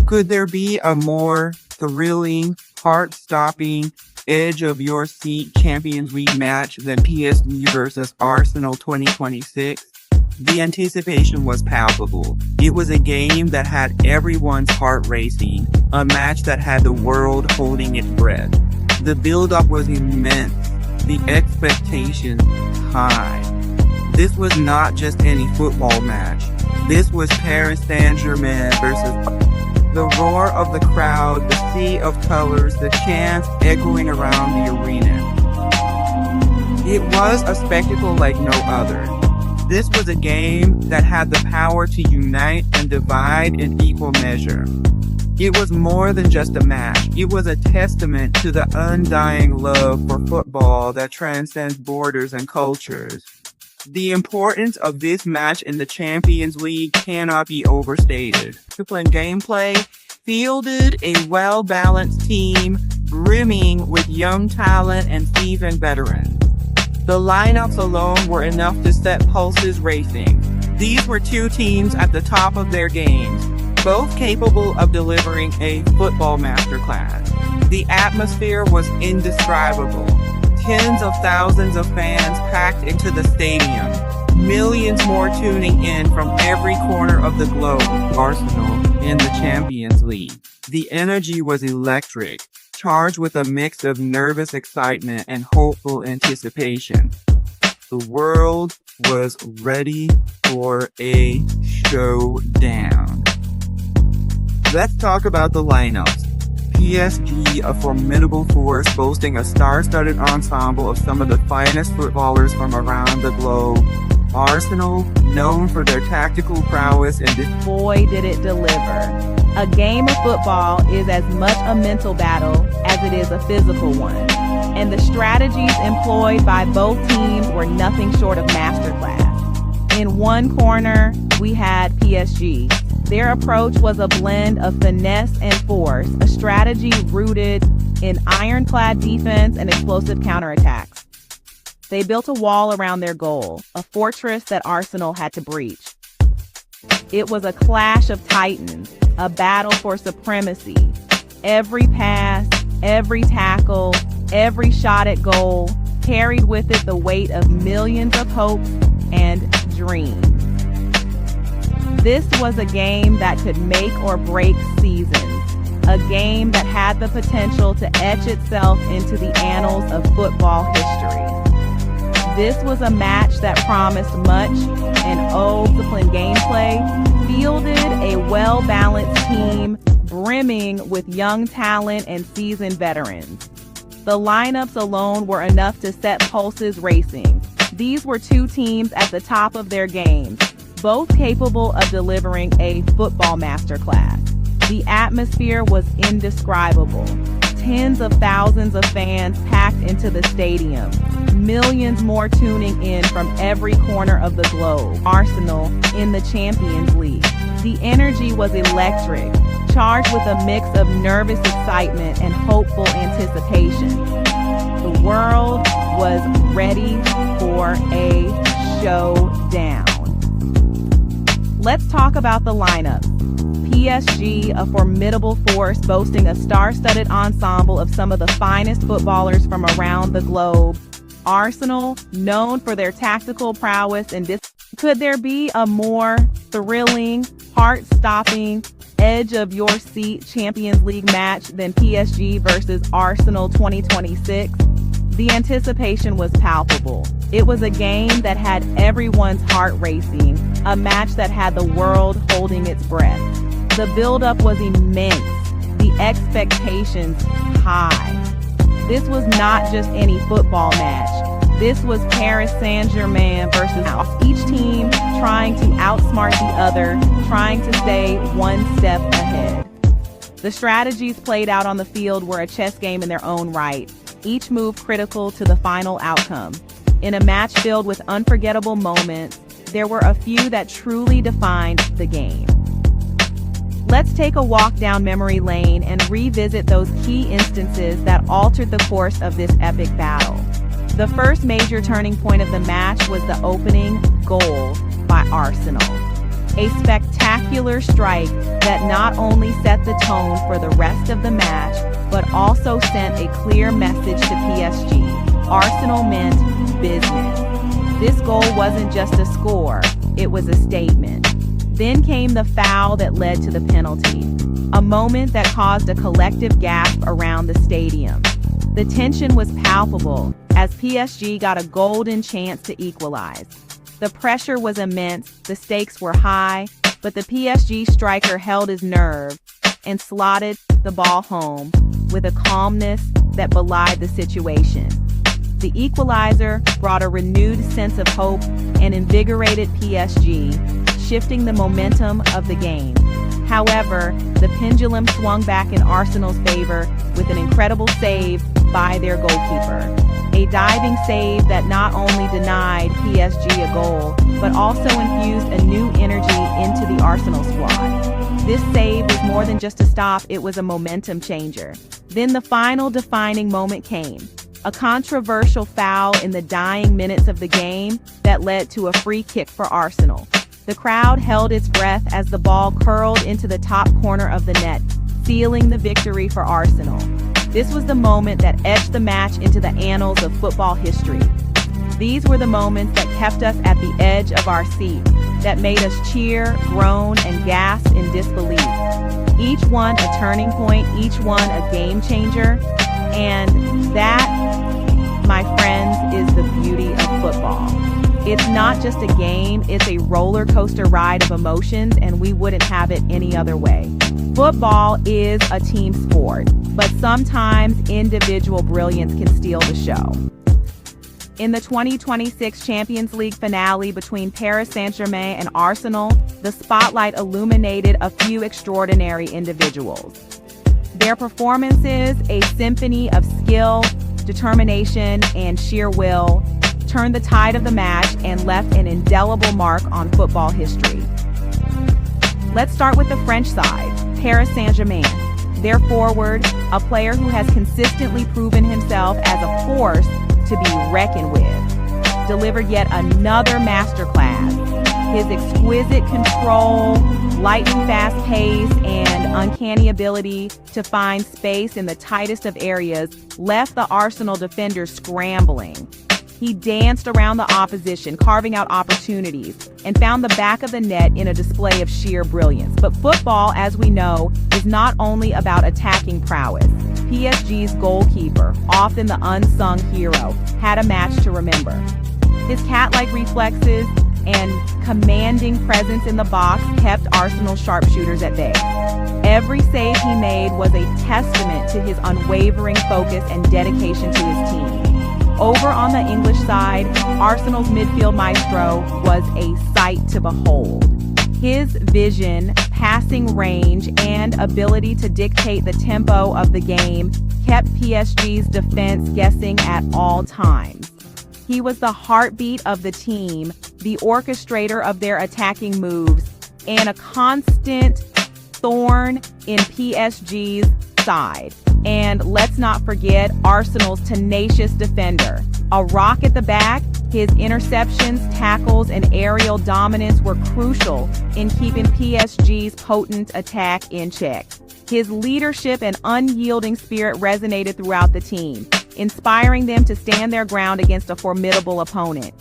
Could there be a more thrilling, heart-stopping, edge-of-your-seat Champions League match than PSG versus Arsenal 2026? The anticipation was palpable. It was a game that had everyone's heart racing, a match that had the world holding its breath. The build-up was immense, the expectations high. This was not just any football match. This was Paris Saint-Germain versus the roar of the crowd, the sea of colors, the chants echoing around the arena. It was a spectacle like no other. This was a game that had the power to unite and divide in equal measure. It was more than just a match. It was a testament to the undying love for football that transcends borders and cultures. The importance of this match in the Champions League cannot be overstated. Disciplined gameplay fielded a well-balanced team brimming with young talent and seasoned veterans. The lineups alone were enough to set pulses racing. These were two teams at the top of their games, both capable of delivering a football masterclass. The atmosphere was indescribable. Tens of thousands of fans packed into the stadium. Millions more tuning in from every corner of the globe. Arsenal in the Champions League. The energy was electric, charged with a mix of nervous excitement and hopeful anticipation. The world was ready for a showdown. Let's talk about the lineups. PSG, a formidable force boasting a star-studded ensemble of some of the finest footballers from around the globe. Arsenal, known for their tactical prowess and boy did it deliver. A game of football is as much a mental battle as it is a physical one. And the strategies employed by both teams were nothing short of masterclass. In one corner, we had PSG. Their approach was a blend of finesse and force, a strategy rooted in ironclad defense and explosive counterattacks. They built a wall around their goal, a fortress that Arsenal had to breach. It was a clash of titans, a battle for supremacy. Every pass, every tackle, every shot at goal carried with it the weight of millions of hopes and dreams. This was a game that could make or break seasons, a game that had the potential to etch itself into the annals of football history. This was a match that promised much, and disciplined gameplay fielded a well-balanced team brimming with young talent and seasoned veterans. The lineups alone were enough to set pulses racing. These were two teams at the top of their games, both capable of delivering a football masterclass. The atmosphere was indescribable. Tens of thousands of fans packed into the stadium. Millions more tuning in from every corner of the globe. Arsenal in the Champions League. The energy was electric, charged with a mix of nervous excitement and hopeful anticipation. The world was ready for a showdown. Let's talk about the lineup. PSG, a formidable force boasting a star-studded ensemble of some of the finest footballers from around the globe. Arsenal, known for their tactical prowess and Could there be a more thrilling, heart-stopping, edge-of-your-seat Champions League match than PSG versus Arsenal 2026? The anticipation was palpable. It was a game that had everyone's heart racing, a match that had the world holding its breath. The build-up was immense, the expectations high. This was not just any football match. This was Paris Saint-Germain versus each team trying to outsmart the other, trying to stay one step ahead. The strategies played out on the field were a chess game in their own right, each move critical to the final outcome. In a match filled with unforgettable moments, there were a few that truly defined the game. Let's take a walk down memory lane and revisit those key instances that altered the course of this epic battle. The first major turning point of the match was the opening goal by Arsenal. A spectacular strike that not only set the tone for the rest of the match, but also sent a clear message to PSG. Arsenal meant business. This goal wasn't just a score, it was a statement. Then came the foul that led to the penalty, a moment that caused a collective gasp around the stadium. The tension was palpable as PSG got a golden chance to equalize. The pressure was immense, the stakes were high, but the PSG striker held his nerve and slotted the ball home with a calmness that belied the situation. The equalizer brought a renewed sense of hope and invigorated PSG, shifting the momentum of the game. However, the pendulum swung back in Arsenal's favor with an incredible save by their goalkeeper. A diving save that not only denied PSG a goal, but also infused a new energy into the Arsenal squad. This save was more than just a stop, it was a momentum changer. Then the final defining moment came. A controversial foul in the dying minutes of the game that led to a free kick for Arsenal. The crowd held its breath as the ball curled into the top corner of the net, sealing the victory for Arsenal. This was the moment that etched the match into the annals of football history. These were the moments that kept us at the edge of our seat, that made us cheer, groan, and gasp in disbelief. Each one a turning point, each one a game changer, and that, my friends, is the beauty of football. It's not just a game, it's a roller coaster ride of emotions, and we wouldn't have it any other way. Football is a team sport, but sometimes individual brilliance can steal the show. In the 2026 Champions League finale between Paris Saint-Germain and Arsenal, the spotlight illuminated a few extraordinary individuals. Their performances, a symphony of skill, determination, and sheer will, turned the tide of the match and left an indelible mark on football history. Let's start with the French side, Paris Saint-Germain. Their forward, a player who has consistently proven himself as a force to be reckoned with, delivered yet another masterclass. His exquisite control, lightning fast pace, and uncanny ability to find space in the tightest of areas left the Arsenal defenders scrambling. He danced around the opposition, carving out opportunities, and found the back of the net in a display of sheer brilliance. But football, as we know, is not only about attacking prowess. PSG's goalkeeper, often the unsung hero, had a match to remember. His cat-like reflexes and commanding presence in the box kept Arsenal sharpshooters at bay. Every save he made was a testament to his unwavering focus and dedication to his team. Over on the English side, Arsenal's midfield maestro was a sight to behold. His vision, passing range, and ability to dictate the tempo of the game kept PSG's defense guessing at all times. He was the heartbeat of the team, the orchestrator of their attacking moves, and a constant thorn in PSG's side. And let's not forget Arsenal's tenacious defender. A rock at the back, his interceptions, tackles, and aerial dominance were crucial in keeping PSG's potent attack in check. His leadership and unyielding spirit resonated throughout the team, inspiring them to stand their ground against a formidable opponent.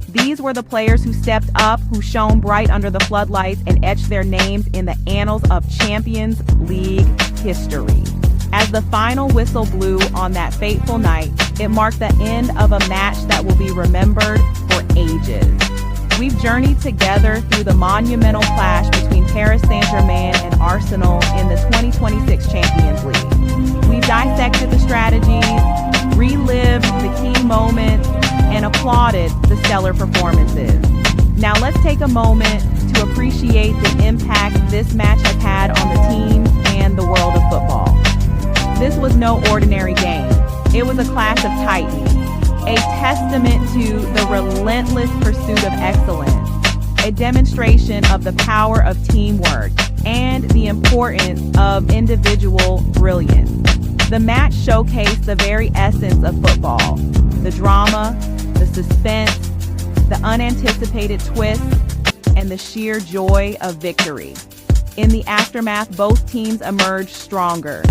These were the players who stepped up, who shone bright under the floodlights and etched their names in the annals of Champions League history. As the final whistle blew on that fateful night, it marked the end of a match that will be remembered for ages. We've journeyed together through the monumental clash between Paris Saint-Germain and Arsenal in the 2026 Champions League. We've dissected the strategies, relived the key moments, and applauded the stellar performances. Now let's take a moment to appreciate the impact this match has had on the team and the world of football. This was no ordinary game. It was a clash of titans, a testament to the relentless pursuit of excellence, a demonstration of the power of teamwork, and the importance of individual brilliance. The match showcased the very essence of football: the drama, the suspense, the unanticipated twists, and the sheer joy of victory. In the aftermath, both teams emerged stronger,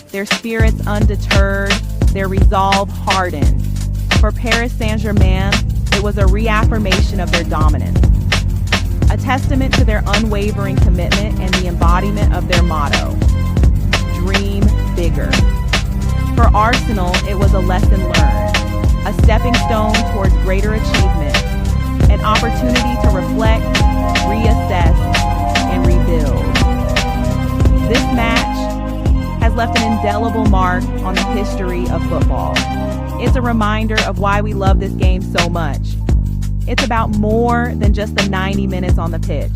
their spirits undeterred, their resolve hardened. For Paris Saint-Germain, it was a reaffirmation of their dominance, a testament to their unwavering commitment and the embodiment of their motto, dream bigger. For Arsenal, it was a lesson learned, a stepping stone towards greater achievement, an opportunity to reflect, reassess, and rebuild. This match has left an indelible mark on the history of football. It's a reminder of why we love this game so much. It's about more than just the 90 minutes on the pitch.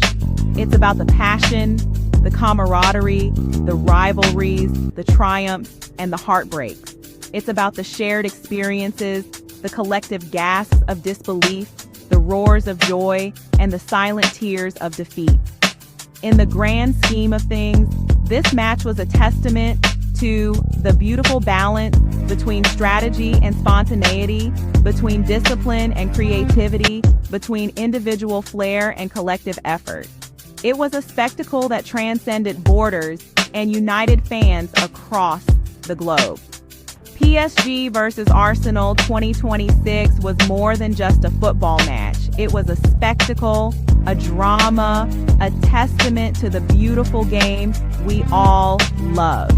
It's about the passion, the camaraderie, the rivalries, the triumphs, and the heartbreaks. It's about the shared experiences, the collective gasps of disbelief, the roars of joy, and the silent tears of defeat. In the grand scheme of things, this match was a testament to the beautiful balance between strategy and spontaneity, between discipline and creativity, between individual flair and collective effort. It was a spectacle that transcended borders and united fans across the globe. PSG versus Arsenal 2026 was more than just a football match. It was a spectacle, a drama, a testament to the beautiful game we all love.